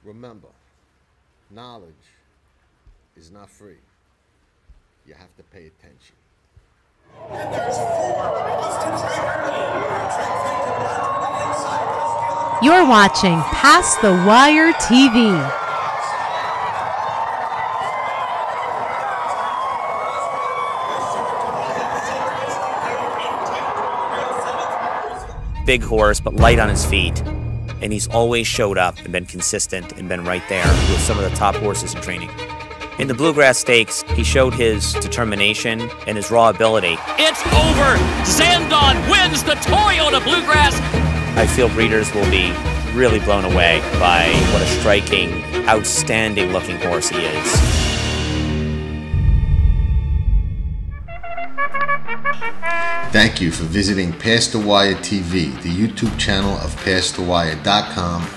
Remember, knowledge is not free. You have to pay attention. And there's 4 Boston Track. You're watching Past the Wire TV. Big horse, but light on his feet. And he's always showed up and been consistent and been right there with some of the top horses in training. In the Bluegrass Stakes, he showed his determination and his raw ability. It's over! Zandon wins the Toyota Bluegrass! I feel breeders will be really blown away by what a striking, outstanding looking horse he is. Thank you for visiting Past the Wire TV, the YouTube channel of PastTheWire.com.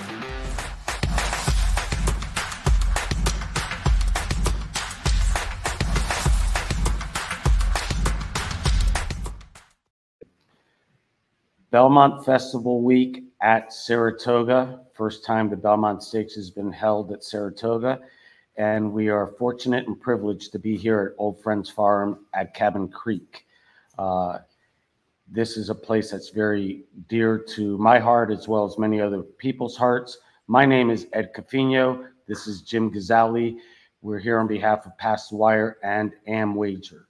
Belmont Festival week at Saratoga. First time the Belmont Stakes has been held at Saratoga. And we are fortunate and privileged to be here at Old Friends Farm at Cabin Creek. This is a place that's very dear to my heart as well as many other people's hearts. My name is Ed Cofino. This is Jim Gazzale. We're here on behalf of Past the Wire and AmWager.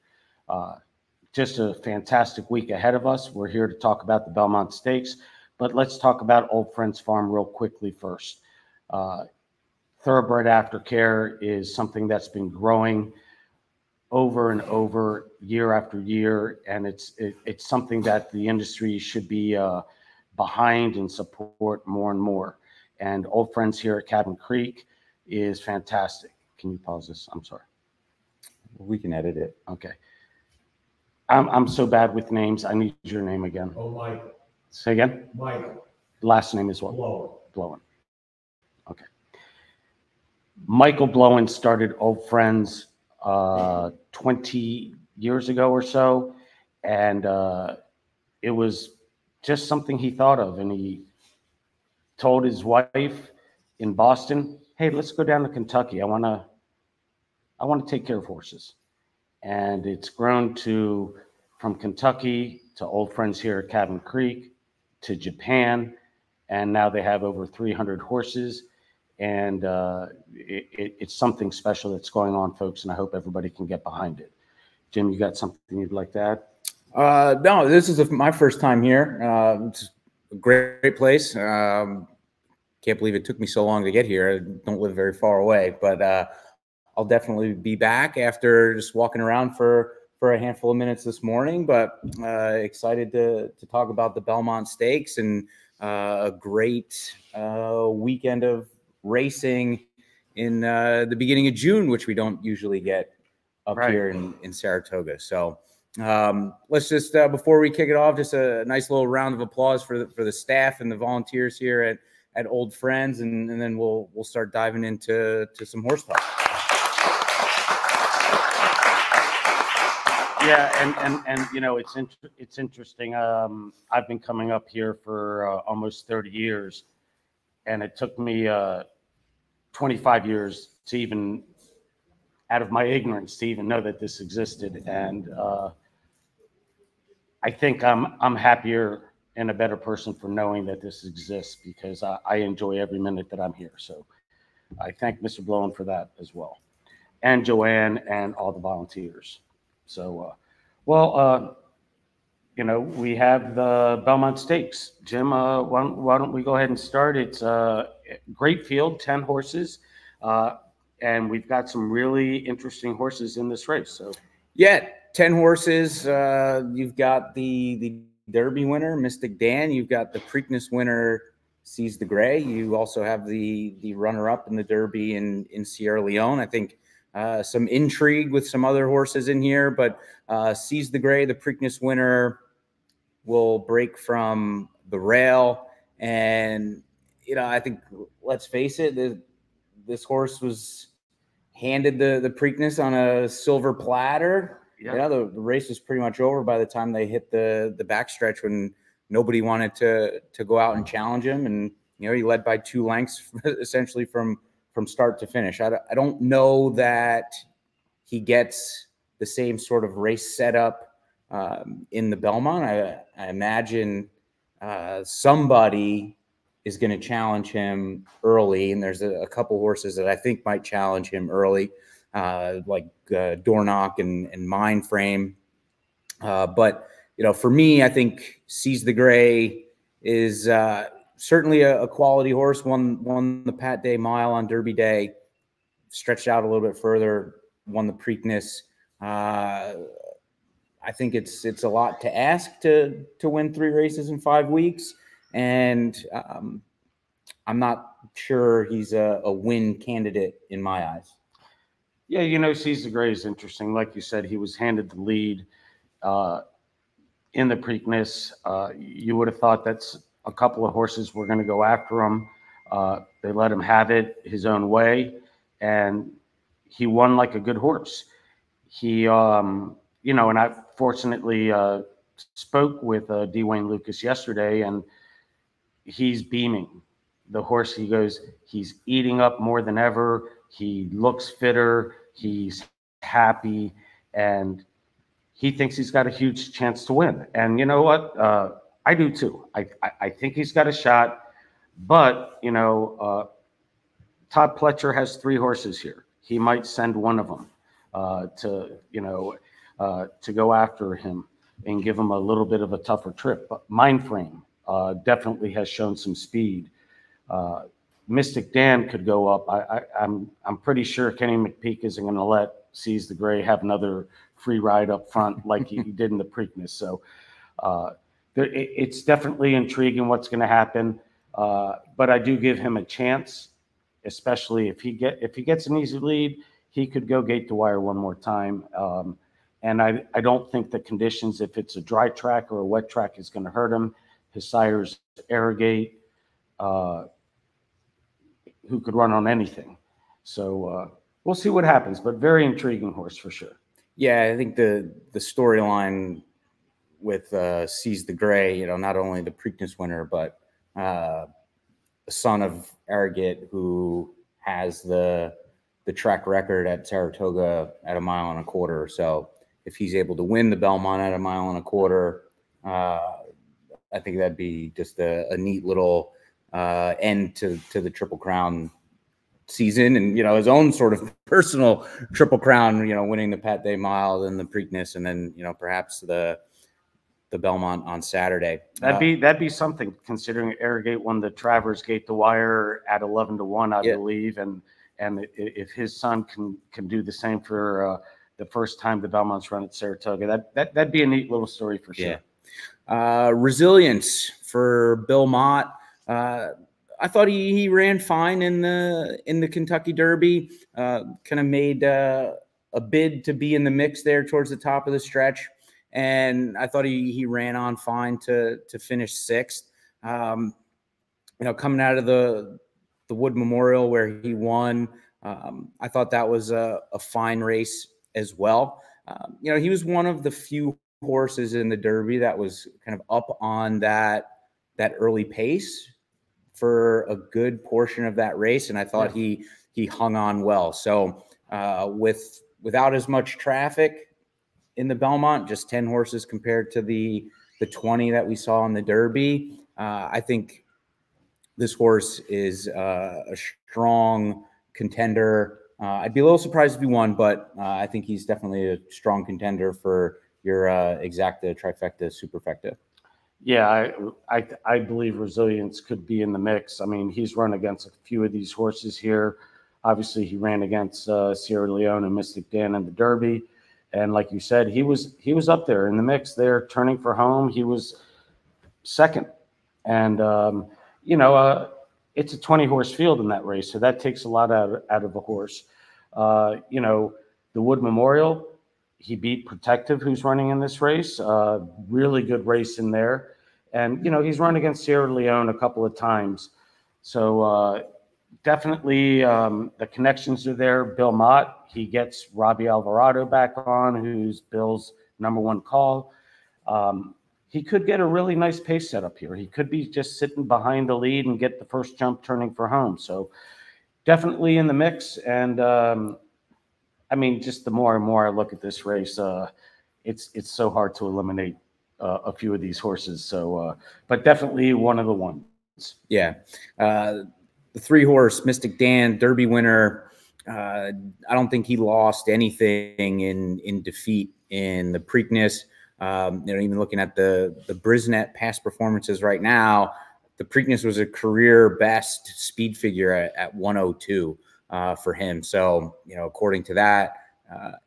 Just a fantastic week ahead of us. We're here to talk about the Belmont Stakes, but let's talk about Old Friends Farm real quickly first. Thoroughbred aftercare is something that's been growing over and over, year after year, and it's something that the industry should be behind and support more and more. And Old Friends here at Cabin Creek is fantastic. Can you pause this? I'm sorry. We can edit it. Okay. I'm so bad with names. I need your name again. Oh, Mike. Say again? Mike. Last name is what? Blowen. Blowen. Okay. Michael Blowen started Old Friends 20 years ago or so, and it was just something he thought of, and he told his wife in Boston, hey, let's go down to Kentucky. I want to take care of horses. And it's grown to from Kentucky to Old Friends here at Cabin Creek to Japan, and now they have over 300 horses. And it's something special that's going on, folks, and I hope everybody can get behind it. Jim, you got something you'd like to add? No, this is my first time here. It's a great place. Can't believe it took me so long to get here. I don't live very far away, but I'll definitely be back after just walking around for a handful of minutes this morning. But excited to talk about the Belmont Stakes and a great weekend of racing in the beginning of June, which we don't usually get up here in Saratoga. So let's just before we kick it off, just a nice little round of applause for the staff and the volunteers here at Old Friends, and then we'll start diving into some horse talk. Yeah, and you know, it's interesting. I've been coming up here for almost 30 years, and it took me 25 years to even, out of my ignorance, to even know that this existed. And I think I'm happier and a better person for knowing that this exists, because I enjoy every minute that I'm here. So I thank Mr. Blowen for that as well, and Joanne and all the volunteers. So, you know, we have the Belmont Stakes. Jim, why don't we go ahead and start? It's a great field, 10 horses, and we've got some really interesting horses in this race. So, yeah, 10 horses. You've got the Derby winner, Mystic Dan. You've got the Preakness winner, Seize the Gray. You also have the runner-up in the Derby in Sierra Leone. I think some intrigue with some other horses in here, but Seize the Gray, the Preakness winner, will break from the rail. And, you know, I think, let's face it, this horse was handed the Preakness on a silver platter. yeah, You know, the race was pretty much over by the time they hit the backstretch, when nobody wanted to go out and challenge him. And, you know, he led by 2 lengths essentially from from start to finish. I don't know that he gets the same sort of race setup in the Belmont. I imagine somebody is going to challenge him early, and there's a couple horses that I think might challenge him early, like Dornock and Mindframe. But for me, I think Seize the Gray is certainly a quality horse. Won the Pat Day Mile on Derby Day, stretched out a little bit further, won the Preakness. I think it's a lot to ask to win 3 races in 5 weeks, and I'm not sure he's a win candidate in my eyes. Yeah, Seize the Gray is interesting. Like you said, he was handed the lead in the Preakness. You would have thought that's a couple of horses were going to go after him. They let him have it his own way, and he won like a good horse. He, and I fortunately spoke with D. Wayne Lucas yesterday, and he's beaming. The horse, he goes, he's eating up more than ever. He looks fitter. He's happy, and he thinks he's got a huge chance to win. And you know what? I do too. I think he's got a shot, but Todd Pletcher has 3 horses here. He might send one of them to go after him and give him a little bit of a tougher trip. But Mindframe definitely has shown some speed. Mystic Dan could go up. I'm pretty sure Kenny McPeak isn't going to let Seize the Gray have another free ride up front like he did in the Preakness. So it's definitely intriguing what's going to happen. But I do give him a chance, especially if he gets an easy lead, he could go gate to wire one more time. And I don't think the conditions, if it's a dry track or a wet track, is going to hurt him. His sire's Arrogate, who could run on anything. So we'll see what happens, but very intriguing horse for sure. Yeah, I think the storyline with Seize the Gray, not only the Preakness winner, but a son of Arrogate who has the track record at Saratoga at 1.25 miles. So if he's able to win the Belmont at 1.25 miles, I think that'd be just a neat little end to the Triple Crown season, and his own sort of personal Triple Crown, winning the Pat Day Mile and the Preakness, and then perhaps the Belmont on Saturday. That'd be something, considering Arrogate won the Travers Gate to Wire at 11-1, I believe, and if his son can do the same for the first time the Belmont's run at Saratoga, that'd be a neat little story for sure. Yeah. Resilience for Bill Mott. I thought he ran fine in the Kentucky Derby. Kind of made a bid to be in the mix there towards the top of the stretch, and I thought he ran on fine to finish 6th. Coming out of the Wood Memorial where he won, I thought that was a fine race as well. He was one of the few horses in the Derby that was kind of up on that early pace for a good portion of that race, and I thought he hung on well. So without as much traffic in the Belmont, just 10 horses compared to the 20 that we saw in the Derby, I think this horse is a strong contender. I'd be a little surprised if he won, but I think he's definitely a strong contender for your exacta, trifecta, superfecta. Yeah, I believe Resilience could be in the mix. I mean, he's run against a few of these horses here. Obviously, he ran against Sierra Leone and Mystic Dan in the Derby, and like you said, he was up there in the mix there, turning for home. He was 2nd, and it's a 20-horse field in that race, so that takes a lot out of a horse. The Wood Memorial, he beat Protective, who's running in this race. Really good race in there. And, he's run against Sierra Leone a couple of times. So definitely the connections are there. Bill Mott, he gets Robbie Alvarado back on, who's Bill's #1 call. He could get a really nice pace set up here. He could be just sitting behind the lead and get the first jump turning for home. So definitely in the mix. And I mean, just the more and more I look at this race, it's so hard to eliminate a few of these horses. So, but definitely one of the ones. Yeah. The 3-horse Mystic Dan, Derby winner. I don't think he lost anything in defeat in the Preakness. Even looking at the Brisnet past performances right now, the Preakness was a career best speed figure at 102 for him. So, according to that,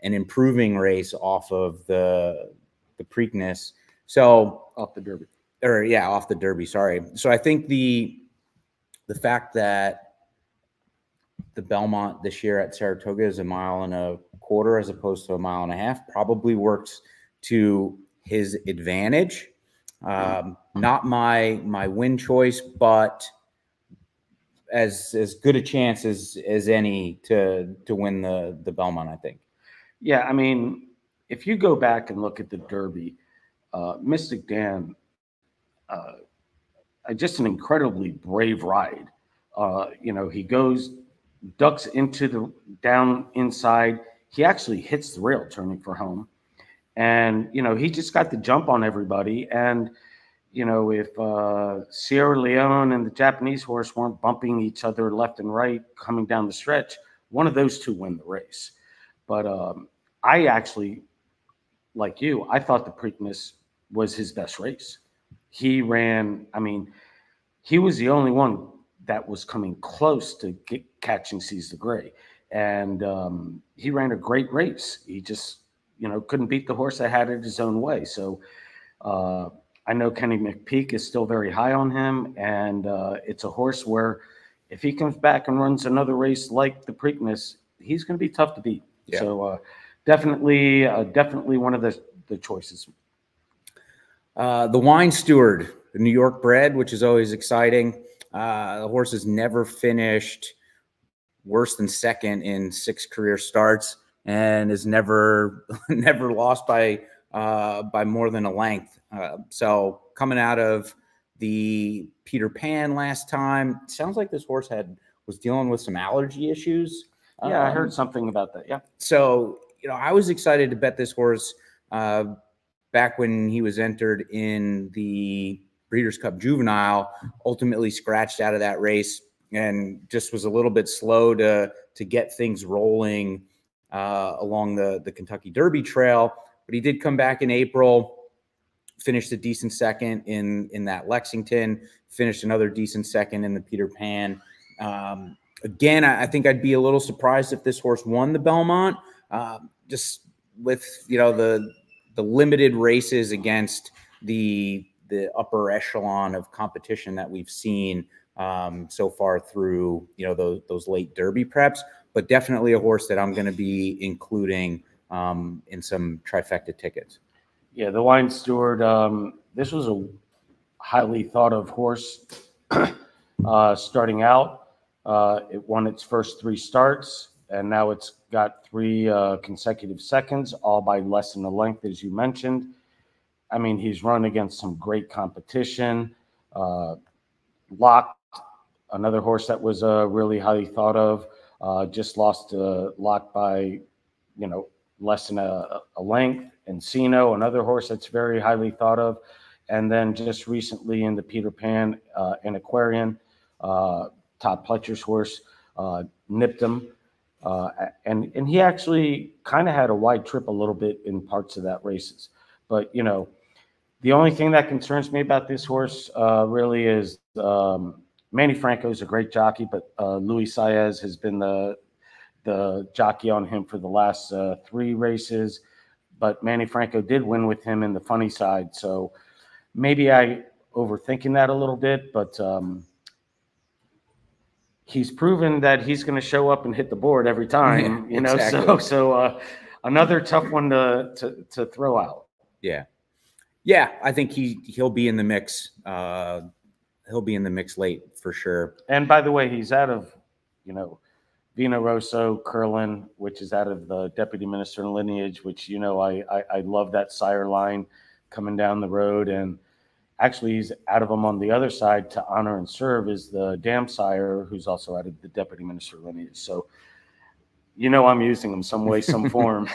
an improving race off of the Preakness. So Off the Derby. Off the Derby. Sorry. So I think the fact that the Belmont this year at Saratoga is 1.25 miles as opposed to 1.5 miles probably works to his advantage. Not my win choice, but as good a chance as any to win the Belmont, I think. Yeah, I mean, if you go back and look at the Derby, Mystic Dan, just an incredibly brave ride. He ducks into the down inside. He actually hits the rail turning for home. And, he just got the jump on everybody. And, if Sierra Leone and the Japanese horse weren't bumping each other left and right coming down the stretch, one of those two win the race. But I actually, like you, I thought the Preakness was his best race. He ran, he was the only one that was coming close to catching Seize the Gray. And he ran a great race. He just, couldn't beat the horse that had it his own way. So I know Kenny McPeak is still very high on him. And it's a horse where if he comes back and runs another race like the Preakness, he's going to be tough to beat. Yeah. So definitely one of the choices. The Wine Steward, the New York bred, which is always exciting. The horse has never finished worse than second in 6 career starts and has never lost by more than a length. So coming out of the Peter Pan last time, sounds like this horse was dealing with some allergy issues. Yeah, I heard something about that. Yeah. So, I was excited to bet this horse back when he was entered in the Breeders' Cup Juvenile, ultimately scratched out of that race and just was a little bit slow to get things rolling along the Kentucky Derby trail. But he did come back in April, finished a decent second in that Lexington, finished another decent second in the Peter Pan. Again, I think I'd be a little surprised if this horse won the Belmont, just with, the limited races against the upper echelon of competition that we've seen so far through, those late Derby preps, but definitely a horse that I'm going to be including in some trifecta tickets. Yeah, the Wine Steward, this was a highly thought of horse starting out. It won its first 3 starts, and now it's got 3 consecutive seconds, all by less than a length, as you mentioned. He's run against some great competition. Locked, another horse that was really highly thought of, just lost to Locked by, less than a length. Encino, another horse that's very highly thought of. And then just recently in the Peter Pan and Aquarian, Todd Pletcher's horse nipped him. And he actually kind of had a wide trip a little bit in parts of that races. But, the only thing that concerns me about this horse really is Manny Franco's a great jockey, but Luis Saez has been the jockey on him for the last 3 races. But Manny Franco did win with him in the funny side. So maybe I overthinking that a little bit, but he's proven that he's going to show up and hit the board every time, exactly. So another tough one to throw out. Yeah. Yeah. I think he'll be in the mix. He'll be in the mix late for sure. And by the way, he's out of, Vino Rosso, Curlin, which is out of the deputy minister lineage, which, I love that sire line coming down the road. And, Actually, he's out of them on the other side to honor and serve is the dam sire, who's also out of the deputy minister lineage. So, I'm using them some way, some form.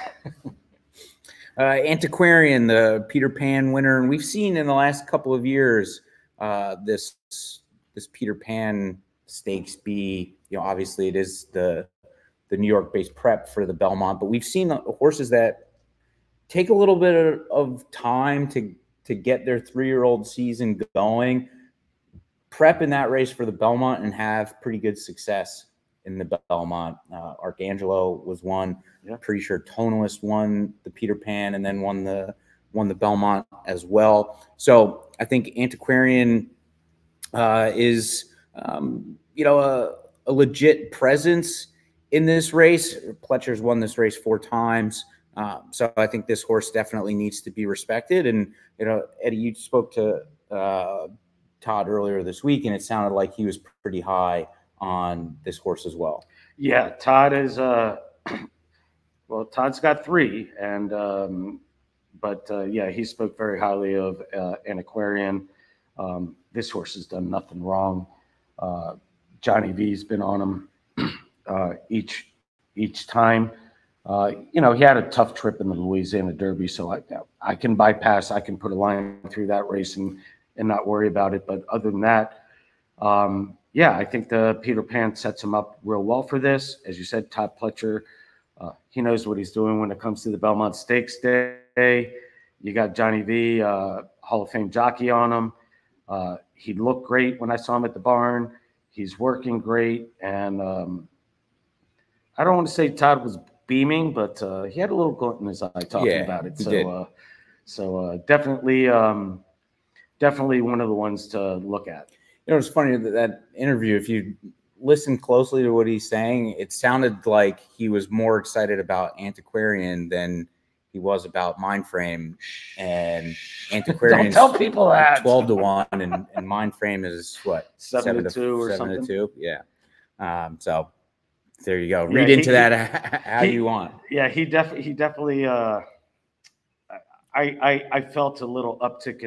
Antiquarian, the Peter Pan winner, and we've seen in the last couple of years this Peter Pan Stakes be, obviously it is the New York-based prep for the Belmont, but we've seen horses that take a little bit of time to get their 3-year-old season going, prep in that race for the Belmont, and have pretty good success in the Belmont. Arcangelo was one. Yeah. Pretty sure Tonalist won the Peter Pan and then won the Belmont as well. So I think Antiquarian is a legit presence in this race. Pletcher's won this race 4 times. So I think this horse definitely needs to be respected. And, Eddie, you spoke to Todd earlier this week, and it sounded like he was pretty high on this horse as well. Yeah, Todd is, Todd's got 3. And, he spoke very highly of Antiquarian. This horse has done nothing wrong. Johnny V's been on him each time. He had a tough trip in the Louisiana Derby, so I can bypass. I can put a line through that race and not worry about it. But other than that, I think the Peter Pan sets him up real well for this. As you said, Todd Pletcher, he knows what he's doing when it comes to the Belmont Stakes Day. You got Johnny V, Hall of Fame jockey on him. He looked great when I saw him at the barn. He's working great, and I don't want to say Todd was beaming, but he had a little glint in his eye talking about it. So definitely one of the ones to look at. It's funny that interview, if you listen closely to what he's saying, it sounded like he was more excited about Antiquarian than he was about Mindframe. And Antiquarian, don't tell people that. 12-1, and Mindframe is what, 7-2 or 7-2. Yeah. So there you go. Read into that how you want. Yeah, he definitely. I felt a little uptick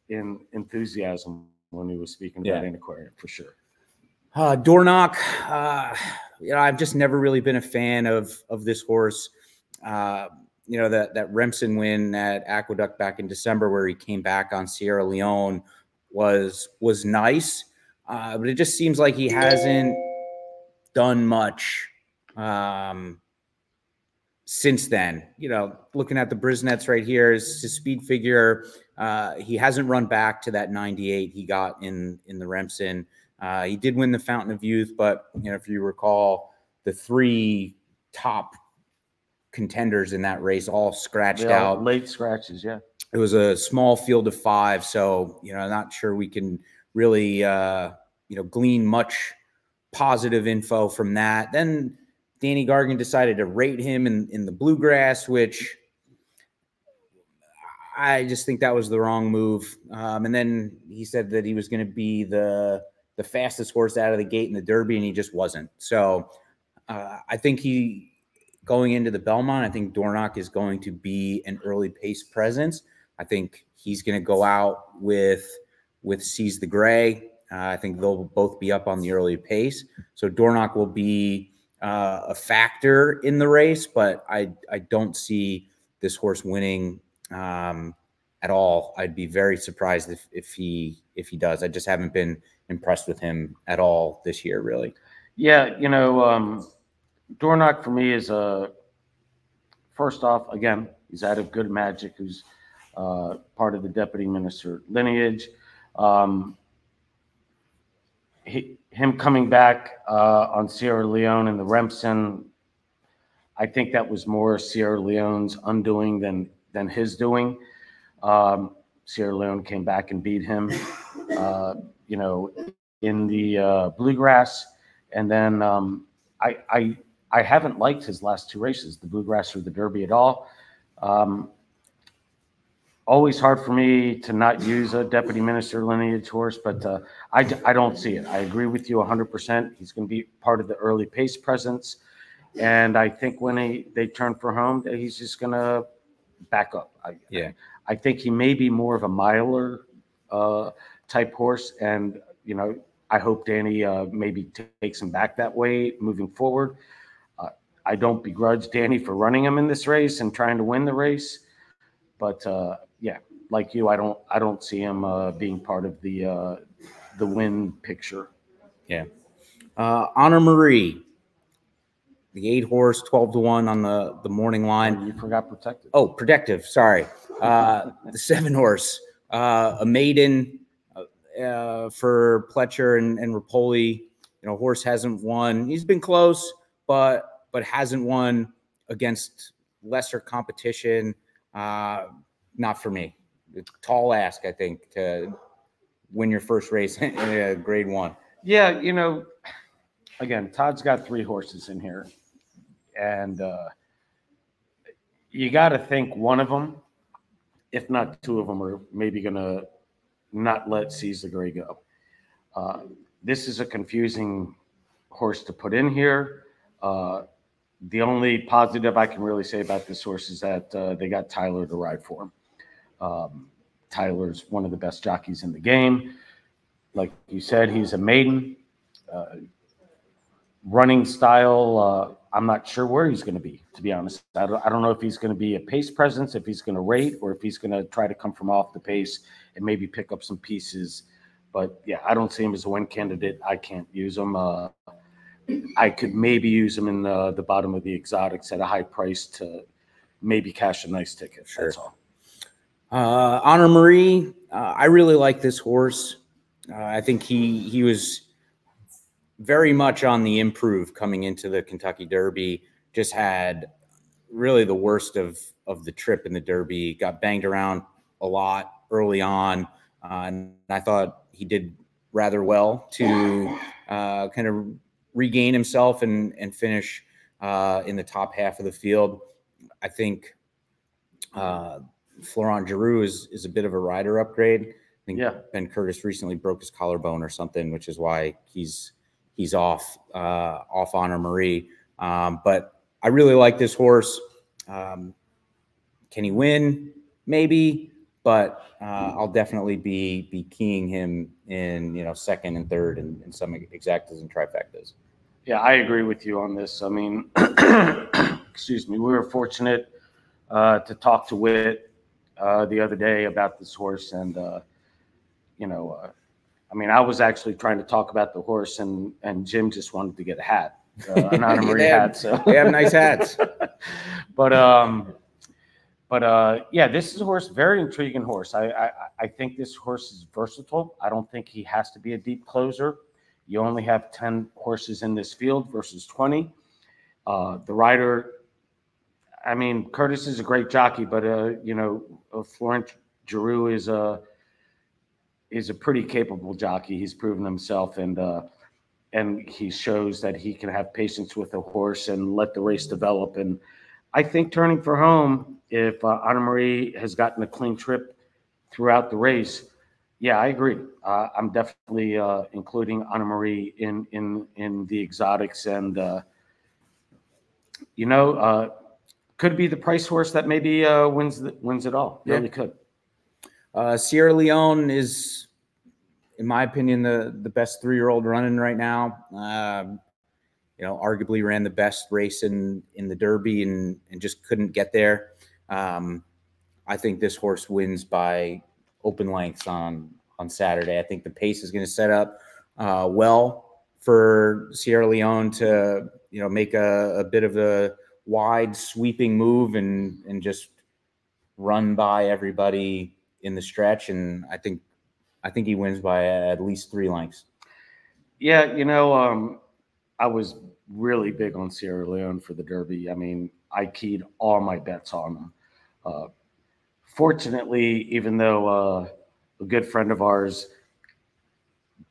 in enthusiasm when he was speaking about Antiquarian, for sure. Dornock, I've just never really been a fan of this horse. That Remsen win at Aqueduct back in December, where he came back on Sierra Leone, was nice, but it just seems like he hasn't done much since then. Looking at the Brisnets right here, his speed figure, he hasn't run back to that 98 he got in the Remsen. He did win the Fountain of Youth, but if you recall, the 3 top contenders in that race all scratched out. Late scratches, yeah. It was a small field of 5, so I'm not sure we can really glean much positive info from that. Then Danny Gargan decided to rate him in the Bluegrass, which I just think that was the wrong move. And then he said that he was going to be the fastest horse out of the gate in the Derby, and he just wasn't. So I think going into the Belmont, I think Dornock is going to be an early pace presence. I think he's going to go out with Seize the Gray. I think they'll both be up on the early pace. So Dornock will be a factor in the race, but I don't see this horse winning at all. I'd be very surprised if he does. I just haven't been impressed with him at all this year, really. Yeah, Dornock for me is first off, again, he's out of Good Magic, who's part of the deputy minister lineage. Him coming back on Sierra Leone in the Remsen, I think that was more Sierra Leone's undoing than his doing. Sierra Leone came back and beat him, in the Bluegrass, and then I haven't liked his last 2 races, the Bluegrass or the Derby, at all. Always hard for me to not use a deputy minister lineage horse, but I don't see it. I agree with you 100%. He's going to be part of the early pace presence, and I think when they turn for home, that he's just going to back up. I think he may be more of a miler type horse. And, you know, I hope Danny maybe takes him back that way moving forward. I don't begrudge Danny for running him in this race and trying to win the race. But, yeah, like you, I don't see him being part of the win picture. Yeah. Honor Marie, the 8-horse, 12-1 on the morning line. You forgot Protective. Oh, Protective. Sorry. The 7-horse, a maiden for Pletcher and Rapoli. You know, horse hasn't won. He's been close, but hasn't won against lesser competition. Not for me. Tall ask, I think, to win your first race in a Grade 1. Yeah, you know, again, Todd's got 3 horses in here. And you got to think one of them, if not 2 of them, are maybe going to not let Seize the Gray go. This is a confusing horse to put in here. The only positive I can really say about this horse is that they got Tyler to ride for him. Tyler's one of the best jockeys in the game. Like you said, he's a maiden. Running style, I'm not sure where he's going to be, to be honest. I don't know if he's going to be a pace presence, if he's going to rate, or if he's going to try to come from off the pace and maybe pick up some pieces. But, yeah, I don't see him as a win candidate. I can't use him. I could maybe use him in the bottom of the exotics at a high price to maybe cash a nice ticket. Sure. That's all. Honor Marie, I really like this horse. I think he was very much on the improve coming into the Kentucky Derby. Just had really the worst of the trip in the Derby. Got banged around a lot early on, and I thought he did rather well to kind of regain himself and finish in the top half of the field. I think Florent Giroux is a bit of a rider upgrade. I think Ben Curtis recently broke his collarbone or something, which is why he's off Honor Marie. But I really like this horse. Can he win? Maybe, but I'll definitely be keying him in, you know, second and third and some exactas and trifectas. Yeah, I agree with you on this. I mean, excuse me, we were fortunate to talk to Whit the other day about this horse, and you know, I mean, I was actually trying to talk about the horse, and Jim just wanted to get a hat, an Honor Marie hat. So they have nice hats. But yeah, this is a horse, very intriguing horse. I think this horse is versatile. I don't think he has to be a deep closer. You only have 10 horses in this field versus 20. The rider, I mean, Curtis is a great jockey, but you know, Florent Giroux is a pretty capable jockey. He's proven himself, and he shows that he can have patience with a horse and let the race develop. And I think turning for home, if Honor Marie has gotten a clean trip throughout the race, yeah, I agree. I'm definitely including Honor Marie in the exotics, and you know, could be the price horse that maybe wins it all. Yeah. Really could. Sierra Leone is, in my opinion, the best 3-year-old running right now. You know, arguably ran the best race in the Derby and just couldn't get there. I think this horse wins by open lengths on Saturday. I think the pace is going to set up well for Sierra Leone to, you know, make a bit of a wide sweeping move and just run by everybody in the stretch. And I think he wins by at least 3 lengths. Yeah, you know, I was really big on Sierra Leone for the Derby. I mean, I keyed all my bets on them. Fortunately, even though a good friend of ours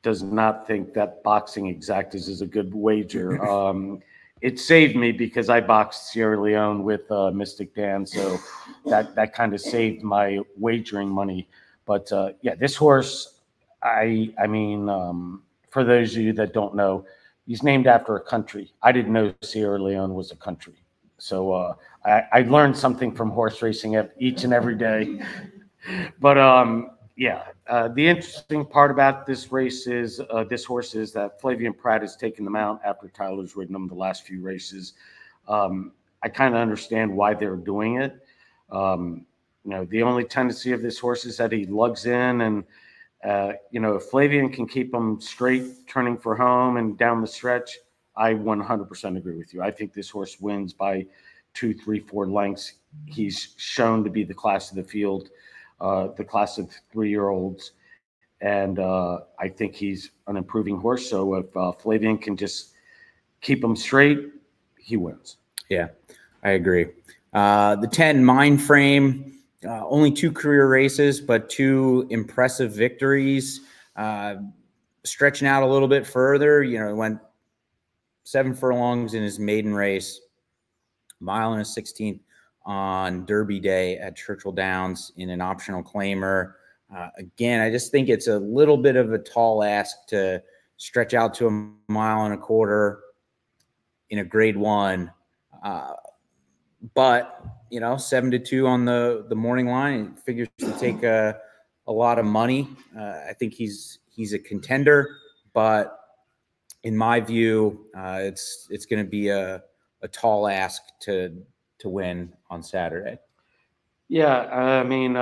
does not think that boxing exactas is a good wager, it saved me because I boxed Sierra Leone with Mystic Dan, so that kind of saved my wagering money. But yeah, this horse, I mean, for those of you that don't know, he's named after a country. I didn't know Sierra Leone was a country. So I learned something from horse racing each and every day. But Yeah, the interesting part about this race is this horse is that Flavien Prat has taken them out after Tyler's ridden them the last few races. I kind of understand why they're doing it. The only tendency of this horse is that he lugs in, and if Flavien can keep him straight, turning for home and down the stretch, I 100% agree with you. I think this horse wins by 2, 3, 4 lengths. He's shown to be the class of the field, the class of 3-year-olds. And I think he's an improving horse. So if Flavien can just keep him straight, he wins. Yeah, I agree. The 10 Mind Frame, only 2 career races, but 2 impressive victories. Stretching out a little bit further, he went 7 furlongs in his maiden race, 1 16 miles on Derby Day at Churchill Downs in an optional claimer. Again, I just think it's a little bit of a tall ask to stretch out to 1.25 miles in a grade 1. But 7-2 on the morning line, it figures to take a lot of money. I think he's a contender, but in my view, it's going to be a tall ask to win on Saturday. Yeah, I mean,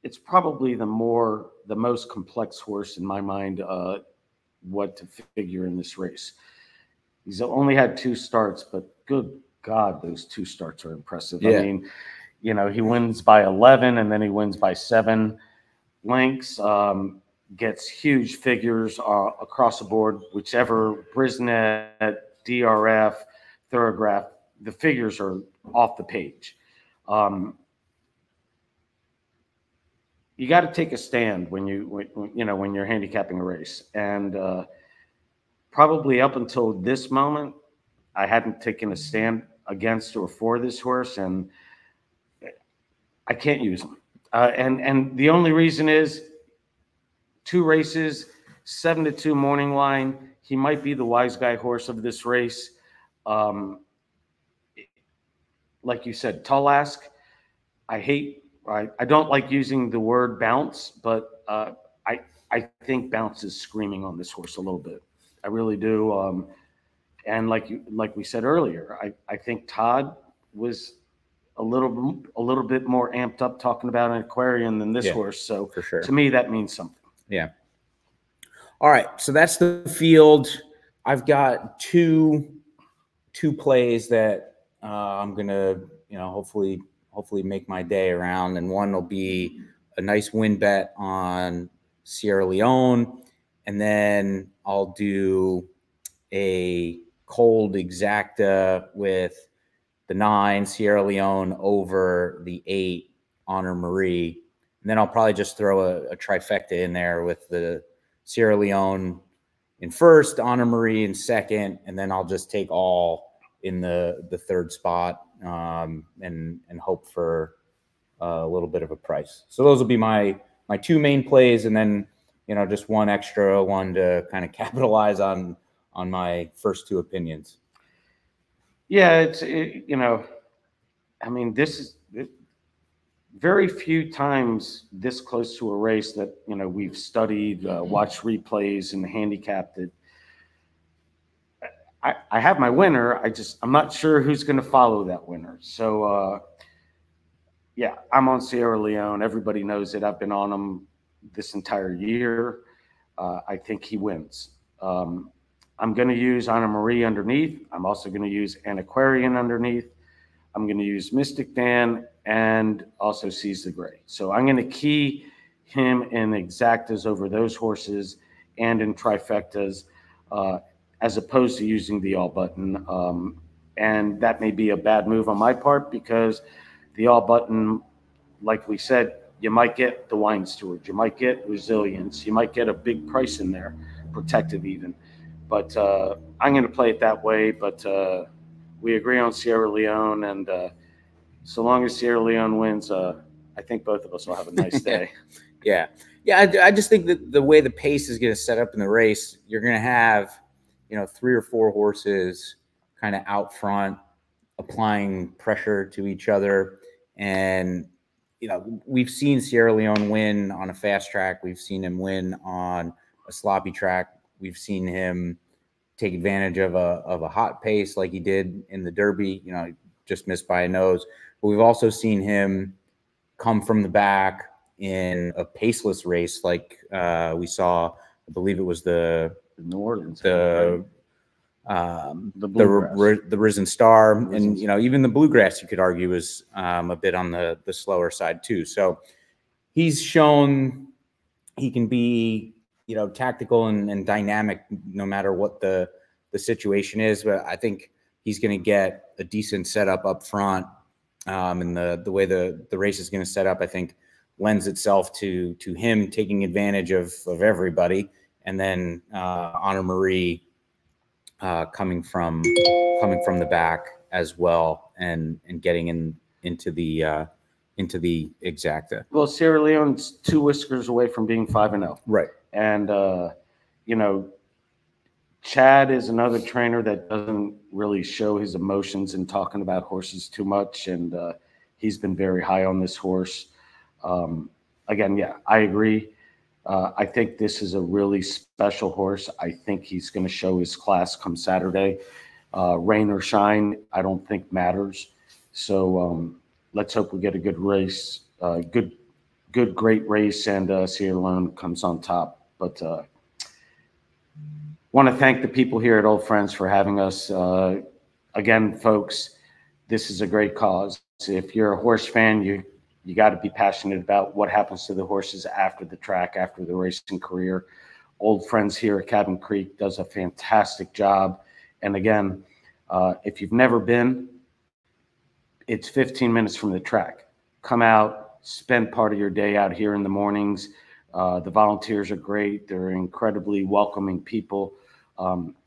it's probably the most complex horse in my mind. What to figure in this race? He's only had 2 starts, but good God, those 2 starts are impressive. Yeah. I mean, he wins by 11 and then he wins by 7 lengths, gets huge figures across the board, whichever Brisnet, DRF, Thorograph, the figures are off the page. You got to take a stand when you're handicapping a race. And probably up until this moment, I hadn't taken a stand against or for this horse, and I can't use him. And the only reason is 2 races, 7-2 morning line. He might be the wise guy horse of this race. Like you said, tall ask. I don't like using the word bounce, but I think bounce is screaming on this horse a little bit. I really do. And like we said earlier, I think Todd was a little bit more amped up talking about an Aquarian than this horse. So for sure, to me, that means something. Yeah. All right. So that's the field. I've got two plays that I'm gonna hopefully make my day around, and one will be a nice win bet on Sierra Leone, and then I'll do a cold exacta with the 9 Sierra Leone over the 8 Honor Marie, and then I'll probably just throw a trifecta in there with the Sierra Leone in first, Honor Marie in second, and then I'll just take all in the 3rd spot and hope for a little bit of a price. So those will be my 2 main plays, and then just one extra one to kind of capitalize on my first 2 opinions. Yeah, I mean, this is very few times this close to a race that we've studied, watched replays, and handicapped it. I have my winner. I'm not sure who's going to follow that winner. So yeah, I'm on Sierra Leone. Everybody knows it. I've been on him this entire year. I think he wins. I'm going to use Honor Marie underneath. I'm also going to use an Aquarian underneath. I'm going to use Mystic Dan and also Seize the Gray. So I'm going to key him in exactas over those horses and in trifectas, as opposed to using the all button. And that may be a bad move on my part, because the all button, like we said, you might get the Wine Steward, you might get Resilience, you might get a big price in there, Protective even. But I'm going to play it that way. But we agree on Sierra Leone, and so long as Sierra Leone wins, I think both of us will have a nice day. Yeah. I just think that the way the pace is going to set up in the race, you're going to have 3 or 4 horses kind of out front, applying pressure to each other, and you know, we've seen Sierra Leone win on a fast track. We've seen him win on a sloppy track. We've seen him take advantage of a hot pace like he did in the Derby, you know, just missed by a nose. But we've also seen him come from the back in a paceless race like we saw, I believe it was the New Orleans, the Risen Star, and you know, even the Bluegrass, you could argue, is a bit on the slower side too. So he's shown he can be, you know, tactical and dynamic no matter what the situation is. But I think he's going to get a decent setup up front, and the way the race is going to set up, I think, lends itself to him taking advantage of everybody, and then Honor Marie coming from the back as well, and getting into the exacta. Well, Sierra Leone's 2 whiskers away from being 5-0. Right. And you know, Chad is another trainer that doesn't really show his emotions in talking about horses too much, and he's been very high on this horse. Again, yeah, I agree. I think this is a really special horse. I think he's going to show his class come Saturday. Rain or shine, I don't think matters. So let's hope we get a good race, great race, and Sierra Leone comes on top. But want to thank the people here at Old Friends for having us. Again, folks, this is a great cause. If you're a horse fan, you got to be passionate about what happens to the horses after the track, after the racing career. Old Friends here at Cabin Creek does a fantastic job. And again, if you've never been, it's 15 minutes from the track. Come out, spend part of your day out here in the mornings. The volunteers are great. They're incredibly welcoming people.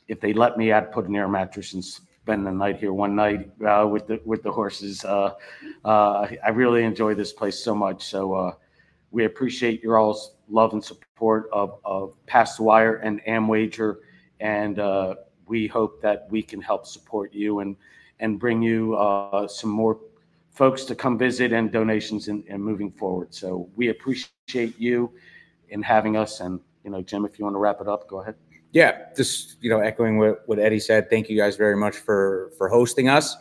If they let me, I'd put an air mattress and spend the night here one night with the horses. I really enjoy this place so much. So we appreciate your all's love and support of Past the Wire and AmWager, and we hope that we can help support you and bring you some more folks to come visit and donations and moving forward. So we appreciate you in having us. And, you know, Jim, if you want to wrap it up, go ahead. Yeah, just, you know, echoing what Eddie said. Thank you guys very much for hosting us.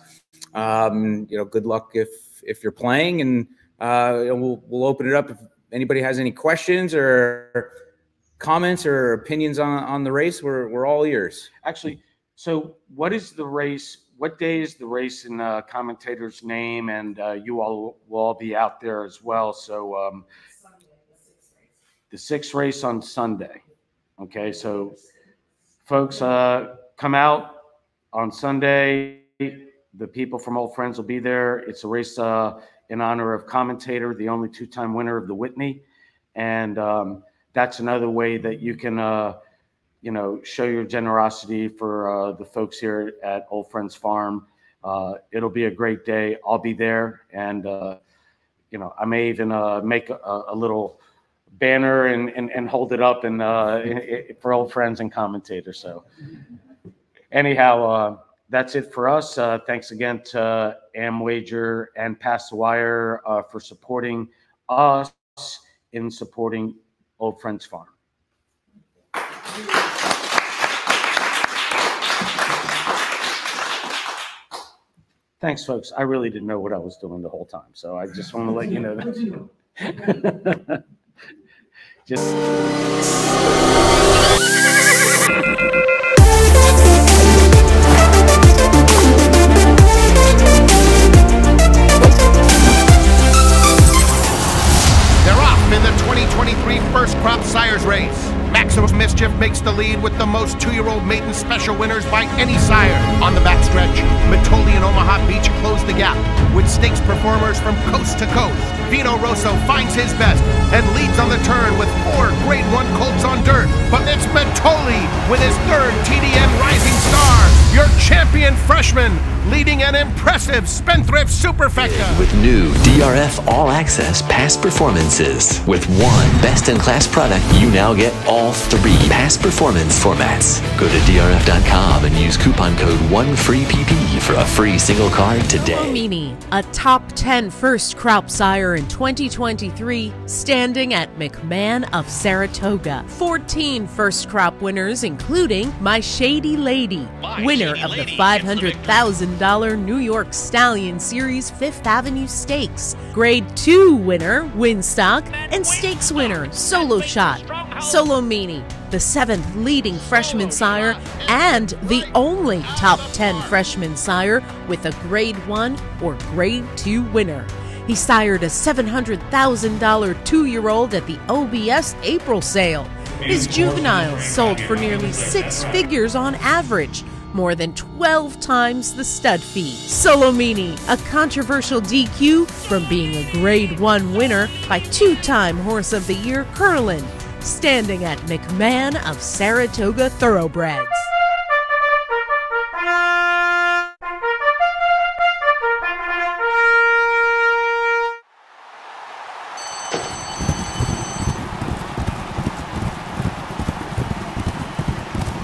You know, good luck if you're playing, and we'll open it up if anybody has any questions or comments or opinions on the race. We're all ears. Actually, so what is the race? What day is the race in Commentator's name? And you all will all be out there as well. So the 6th race on Sunday. Okay, so folks, come out on Sunday. The people from Old Friends will be there. It's a race in honor of Commentator, the only 2-time winner of the Whitney. And that's another way that you can, you know, show your generosity for the folks here at Old Friends Farm. It'll be a great day. I'll be there. And, you know, I may even make a little banner and hold it up and for Old Friends and Commentator. So anyhow, that's it for us. Thanks again to AmWager and Past the Wire for supporting us in supporting Old Friends Farm. Thanks, folks. I really didn't know what I was doing the whole time, so I just want to let you know that. They're off in the 2023 First Crop Sires Race. Maximum Mischief makes the lead with the most 2-year-old maiden special winners by any sire. On the backstretch, Matoli and Omaha Beach close the gap with stakes performers from coast to coast. Vino Rosso finds his best and leads on the turn with 4 Grade 1 colts on dirt. But it's Matoli with his 3rd TDN Rising Star, your champion freshman. leading an impressive Spendthrift Superfecta. With new DRF All Access past performances. With one best-in-class product, you now get all 3 past performance formats. Go to drf.com and use coupon code 1FREEPP for a free single card today. Mini, a top 10 first crop sire in 2023, standing at McMahon of Saratoga. 14 first crop winners, including My Shady Lady, winner of the $500,000 New York Stallion Series 5th Avenue Stakes, Grade 2 winner Winstock, and Stakes winner Solo Shot. Solo Mini, the 7th leading freshman sire and the only top 10 freshman sire with a Grade 1 or Grade 2 winner. He sired a $700,000 2-year-old at the OBS April sale. His juveniles sold for nearly 6 figures on average, more than 12 times the stud fee. Solo Mini, a controversial DQ from being a Grade 1 winner by 2-time Horse of the Year Curlin, standing at McMahon of Saratoga Thoroughbreds.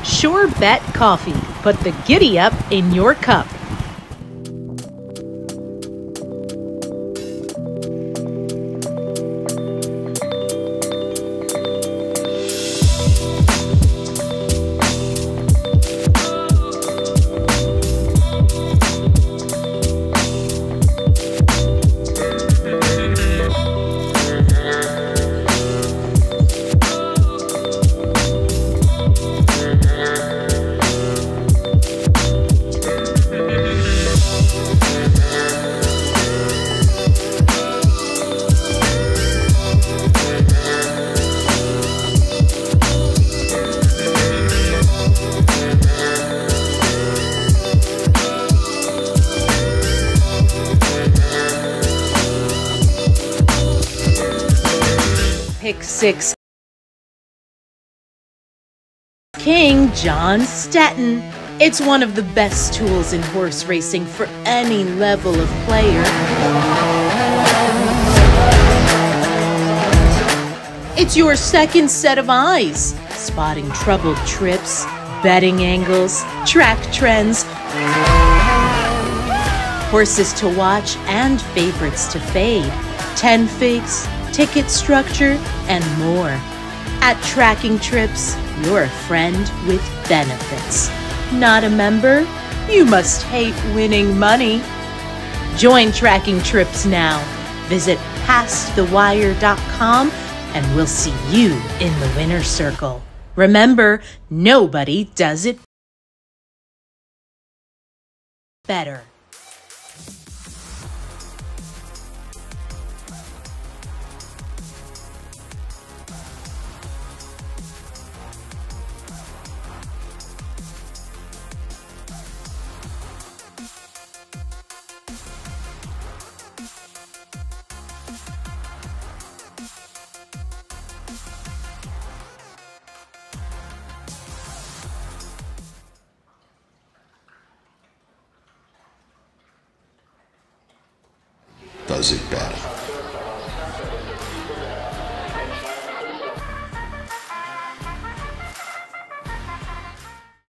Sure Bet Coffee. Put the giddy up in your cup. Pick 6. King John Stetton. It's one of the best tools in horse racing for any level of player. It's your second set of eyes, spotting troubled trips, betting angles, track trends, horses to watch and favorites to fade, 10 figs, ticket structure, and more. At Tracking Trips, you're a friend with benefits. Not a member? You must hate winning money. Join Tracking Trips now. Visit pastthewire.com and we'll see you in the winner's circle. Remember, nobody does it better. Does it better.